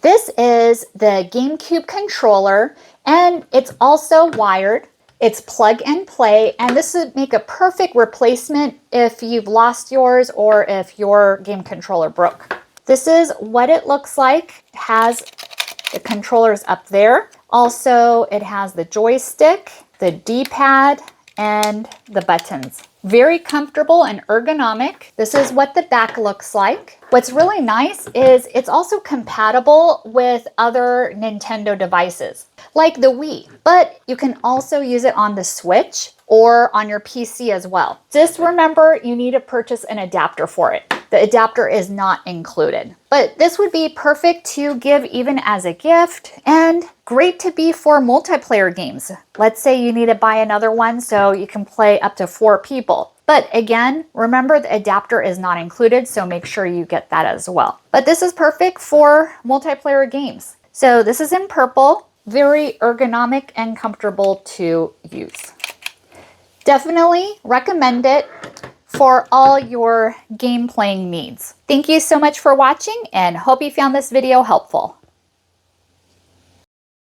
This is the GameCube controller, and it's also wired. It's plug and play, and this would make a perfect replacement if you've lost yours or if your game controller broke. This is what it looks like. It has the controllers up there. Also, it has the joystick, the D-pad, and the buttons. Very comfortable and ergonomic. This is what the back looks like. What's really nice is it's also compatible with other Nintendo devices, like the Wii, but you can also use it on the Switch or on your PC as well. Just remember, you need to purchase an adapter for it. The adapter is not included. But this would be perfect to give even as a gift and great to be for multiplayer games. Let's say you need to buy another one so you can play up to 4 people. But again, remember the adapter is not included, so make sure you get that as well. But this is perfect for multiplayer games. So this is in purple, very ergonomic and comfortable to use. Definitely recommend it for all your game playing needs. Thank you so much for watching and hope you found this video helpful.